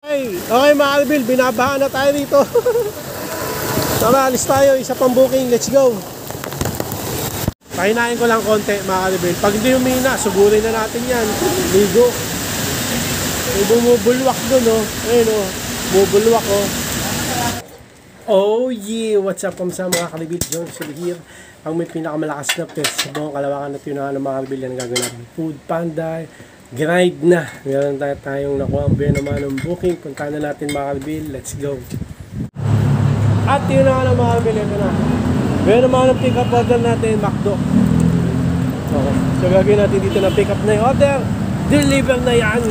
Okay mga Albil, binabahan na tayo dito. Tara, alis tayo, isa pang booking, let's go. Pahinain ko lang konti mga Albil. Pag hindi humina, sugurin na natin yan. Ligo. May bumubulwak dun, oh. Ayun, oh. Bumubulwak, oh. Oh yeah, what's up mga Kalibit, John Sulu here. Ang may pinakamalakas na test sa buong Kalawakan at yun ng mga Kalibit yan gagawin natin. Food Panda, grind na. Meron tayong nakuha ang buwan naman ng booking. Punta na natin mga Kalibit, let's go. At yun na mga Kalibit, ito na. Buwan naman ng pick up order natin, McDo. Okay, so gagawin natin dito na pick up na yung order. Deliver na yan.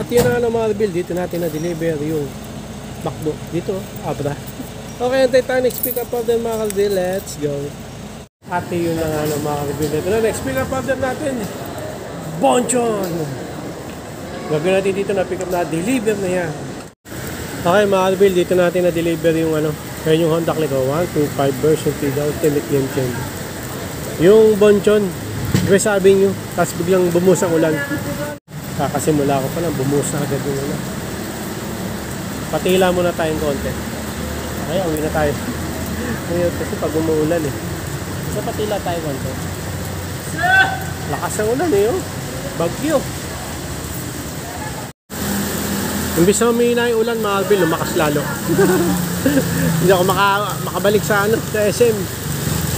At yun na mga Kalibit, dito natin na deliver yung McDo. Dito, Abra. Okay, antay tayo next pick up order mga Kalibit, let's go. Ate yun na nga mga Kalibit. Ito na, next pick up order natin. Bonchon! Gagawin natin dito na pick up na deliver na yan. Okay mga Kalibit, dito natin na deliver yung kaya yung Honda Click 125 version 3 ultimate game changer. Yung Bonchon, sabi nyo, tapos biglang bumusa ang ulan. Kakasimula ko pa lang, bumusa agad yung ulan. Patila muna tayong konti. Okay, uwi na tayo. Ngayon kasi pag umuulan eh. So patila tayo konti. Lakas ang ulan eh, oh. Bagyo. Imbis na humina yung ulan, mga Kalibit, lumakas lalo. Hindi ako makabalik sa sa SM.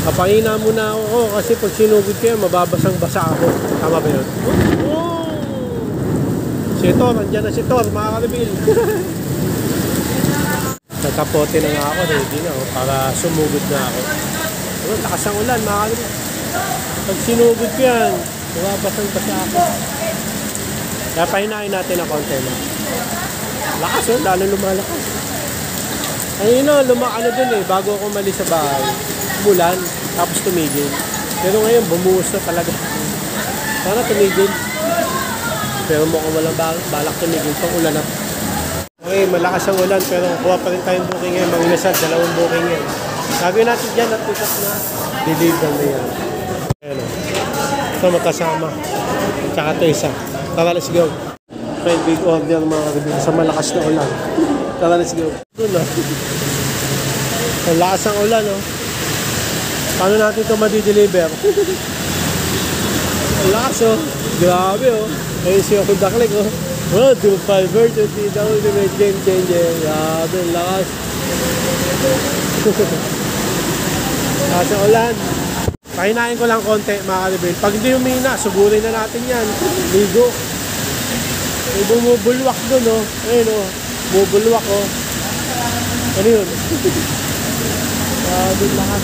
Kapahina muna ako kasi pag sinugod kayo, mababasang-basa ako. Tama ba yun? Oh! Si Thor, andyan na si Thor, mga Kalibit. Nagkapote na nga ako, ready na para sumugod na ako. Ayun, lakas ang ulan, mga Kalibit. Pag sinugod ko yan, mababasang-basa ako. Kaya pahinain natin ang konti na. Lakas, oh, lalo lumalakas. Ayun o, dun eh, bago ako umalis sa bahay, umulan, tapos tumigil. Pero ngayon, bumuhos na talaga. Sana tumigil. Pero mukhang walang balak tumigil pang ulan na. Okay, malakas ang ulan, pero kuha pa rin tayong booking ngayon. Mga inasal, dalawang booking ngayon. Gagawin natin dyan at pick up na deliver na yan. Ayun o. Ito magkasama. Tsaka ito isa. Tara, let's go. Okay, big order mga Kalibit sa malakas na ulan. Tara, let's go. Doon o. Ang lakas ang ulan o. Paano natin ito madideliver? Ang lakas o. Grabe o. Ayun si Honda Click o. 125 version 3 ultimate game changer. Grabe, ang lakas. Lakas ang ulan. Pahinain ko lang konti mga Kalibit. Pag hindi humina, sugurin na natin yan. Ligo. May bumubulwak dun oh. Ayun oh. Bumubulwak oh. Ano yun? Doon lahat.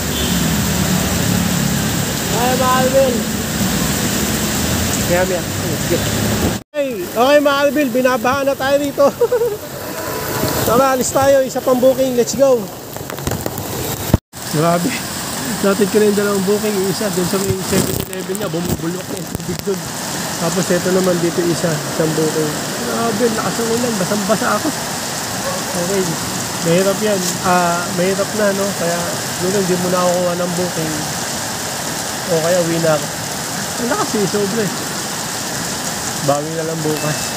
Ay mga Kalibit. Kaya. Okay mga Kalibit, binabahan na tayo dito. Tara, alis tayo. Isa pang booking, let's go. Grabe. Natin ko na yung dalawang booking. Yung isa dun sa may 7-11 niya, bumubulwak na yung tubig dun. Tapos ito naman dito isang booking. Grabe, lakas ang ulan, basang-basa ako. Okay, mahirap yan. Mahirap na, no? Kaya doon hindi mo na ako kuha ng booking. O kaya uwi na ako. Ang lakas eh, sobre. Bawi na lang bukas.